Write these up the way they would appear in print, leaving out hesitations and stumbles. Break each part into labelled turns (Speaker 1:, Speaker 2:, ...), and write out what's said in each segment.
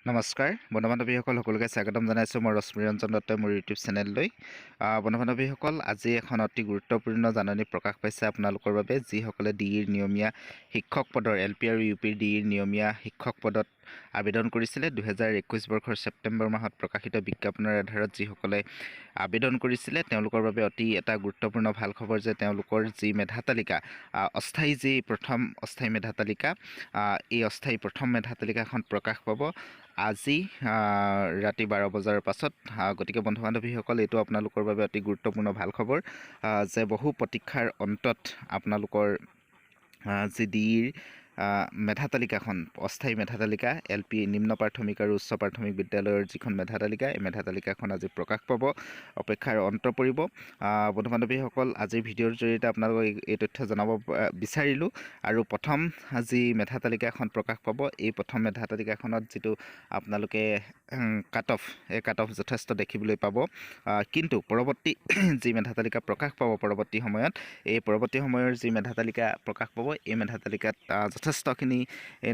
Speaker 1: নমস্কাৰ বন্ধু বান্ধৱীসকল সকলোকে স্বাগতম জনাইছোঁ মই ৰশ্মি ৰঞ্জন দত্তই মোৰ ইউটিউব চেনেললৈ বন্ধু বান্ধৱীসকল আজি এখন অতি গুৰুত্বপূৰ্ণ জাননী প্ৰকাশ পাইছে আপোনালোকৰ বাবে যিসকলে DEEৰ নিয়মীয়া শিক্ষক পদৰ LP আৰু UPৰ DEEৰ নিয়মীয়া শিক্ষক পদত আবেদন কৰিছিলে 2021 বৰ্ষৰ ছেপ্টেম্বৰ মাহত প্ৰকাশিত বিজ্ঞাপনৰ আধাৰত যিসকলে আবেদন কৰিছিলে তেওঁলোকৰ বাবে অতি এটা গুৰুত্বপূৰ্ণ ভাল খবৰ যে তেওঁলোকৰ যি মেধা তালিকা অস্থায়ী যি প্ৰথম অস্থায়ী মেধা তালিকা এই অস্থায়ী প্ৰথম মেধা তালিকাখন প্ৰকাশ পাব আজি ৰাতি 12 বজাৰ পাছত গতিকে বন্ধু বান্ধৱীসকল এইটো আপোনালোকৰ বাবে অতি গুৰুত্বপূৰ্ণ ভাল খবৰ যে বহু প্ৰতীক্ষাৰ অন্তত আপোনালোকৰ যি DEEৰ মেধা তালিকাখন অস্থায়ী মেধা তালিকা LP নিম্ন প্ৰাথমিক আৰু উচ্চ প্ৰাথমিক বিদ্যালয়ৰ যিখন মেধা তালিকা এই মেধা তালিকাখন আজি প্ৰকাশ পাব অপেক্ষাৰ অন্ত পৰিব বন্ধু বান্ধৱীসকল আজিৰ ভিডিঅ'ৰ জৰিয়তে আপোনালোকক এই তথ্য জনাব বিচাৰিলোঁ আৰু প্ৰথম যি মেধা তালিকাখন প্ৰকাশ পাব এই প্ৰথম মেধা তালিকাখনত যিটো আপোনালোকে কাট অফ যথেষ্ট দেখিবলৈ পাব কিন্তু পৰৱৰ্তী যি মেধা তালিকা প্ৰকাশ পাব পৰৱৰ্তী সময়ত এই পৰৱৰ্তী সময়ৰ যি মেধা তালিকা প্ৰকাশ পাব এই মেধা তালিকাত যথেষ্টখিনি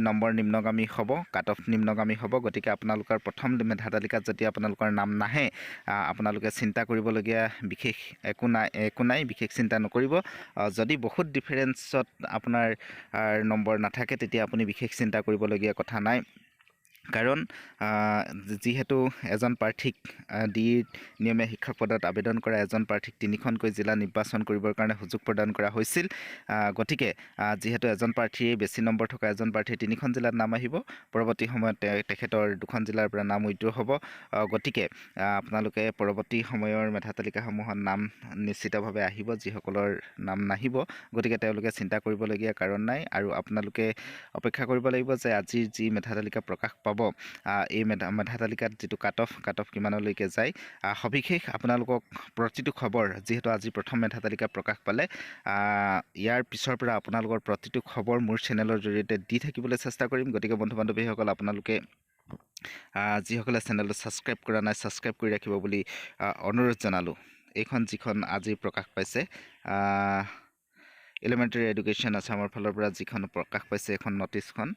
Speaker 1: নম্বৰ নিম্নগামী হ'ব কাট অফ নিম্নগামী হ'ব গতিকে আপোনালোকৰ প্ৰথম মেধা তালিকাত যদি আপোনালোকৰ নাম নাহে আপোনালোকে চিন্তা কৰিবলগীয়া বিশেষ একো নাই বিশেষ চিন্তা নকৰিব যদি বহুত ডিফাৰেঞ্চত আপোনাৰ নম্বৰ নাথাকে তেতিয়া আপুনি বিশেষ চিন্তা কৰিবলগীয়া কথা নাই কাৰণ যিহেতু এজন প্ৰাৰ্থীক DEEৰ নিয়মীয়া শিক্ষক পদত আবেদন কৰা এজন প্ৰাৰ্থীক 3খনকৈ জিলা নিৰ্বাচন কৰিবৰ কাৰণে সুযোগ প্ৰদান কৰা হৈছিল গতিকে যিহেতু এজন প্ৰাৰ্থীয়ে বেছি নম্বৰ থকা এজন প্ৰাৰ্থীয়ে 3খন জিলাত নাম আহিব পৰৱৰ্তী সময়ত তেখেতৰ 2খন জিলাৰ পৰা নাম উইথড্ৰ হ'ব গতিকে আপোনালোকে পৰৱৰ্তী সময়ৰ মেধা তালিকাসমূহত নাম নিশ্চিতভাৱে আহিব যিসকলৰ নাম নাহিব গতিকে তেওঁলোকে চিন্তা কৰিবলগীয়া কাৰণ নাই আৰু আপোনালোকে অপেক্ষা কৰিব লাগিব যে আজিৰ যি মেধা তালিকা প্ৰকাশ পাব এই মেধা তালিকাত যিটো কাট অফ কিমানলৈকে যায় সবিশেষ আপোনালোকক প্ৰতিটো খবৰ যিহেতু আজি প্ৰথম মেধা তালিকা প্ৰকাশ পালে ইয়াৰ পিছৰ পৰা আপোনালোকৰ প্ৰতিটো খবৰ মোৰ চেনেলৰ জৰিয়তে দি থাকিবলৈ চেষ্টা কৰিম গতিকে বন্ধু বান্ধৱীসকল আপোনালোকে যিসকলে চেনেলটো ছাবস্ক্ৰাইব কৰা নাই ছাবস্ক্ৰাইব কৰি ৰাখিব বুলি অনুৰোধ জনালোঁ এইখন যিখন আজি প্ৰকাশ পাইছে এলিমেণ্টাৰী এডুকেশ্যন আছামৰ ফালৰ পৰা যিখন প্ৰকাশ পাইছে এখন নটিছখন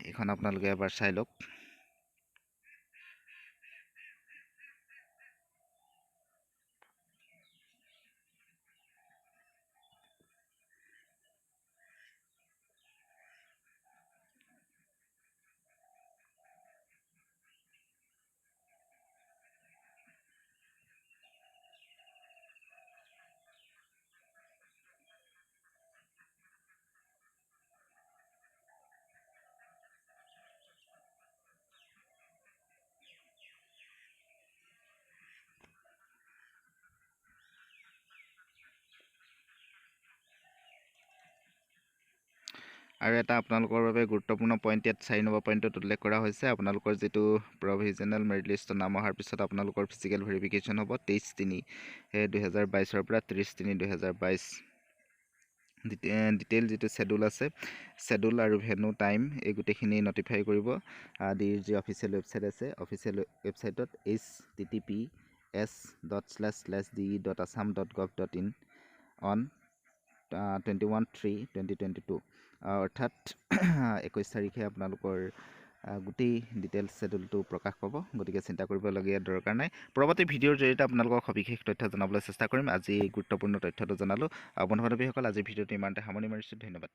Speaker 1: এইখন আপোনালোকে এবাৰ চাই লওক আৰু এটা আপোনালোকৰ বাবে গুৰুত্বপূৰ্ণ পইণ্ট ইয়াত 4 নম্বৰ পইণ্টত উল্লেখ কৰা হৈছে আপোনালোকৰ যিটো প্ৰভিজনেল মেৰিট লিষ্টত নাম অহাৰ পিছত আপোনালোকৰ ফিজিকেল ভেৰিফিকেশ্যন হ'ব 23/3/2022 পৰা 30/3/2022 ডিটেইল যিটো শ্বেডুল আছে শ্বেডুল আৰু ভেনু টাইম এই গোটেইখিনি নটিফাই কৰিব DEEৰ যি অফিচিয়েল ৱেবছাইট আছে অফিচিয়েল ৱেবছাইটত https://de.assam.gov.in on 21/3/2022 অৰ্থাৎ 21 তাৰিখে আপোনালোকৰ গোটেই ডিটেইলছ শ্বেডুলটো প্ৰকাশ পাব গতিকে চিন্তা কৰিবলগীয়া দৰকাৰ নাই পৰৱৰ্তী ভিডিঅ'ৰ জৰিয়তে আপোনালোকক সবিশেষ তথ্য জনাবলৈ চেষ্টা কৰিম আজি এই গুৰুত্বপূৰ্ণ তথ্যটো জনালোঁ বন্ধু বান্ধৱীসকল আজিৰ ভিডিঅ'টো ইমানতে সামৰণি মাৰিছোঁ ধন্যবাদ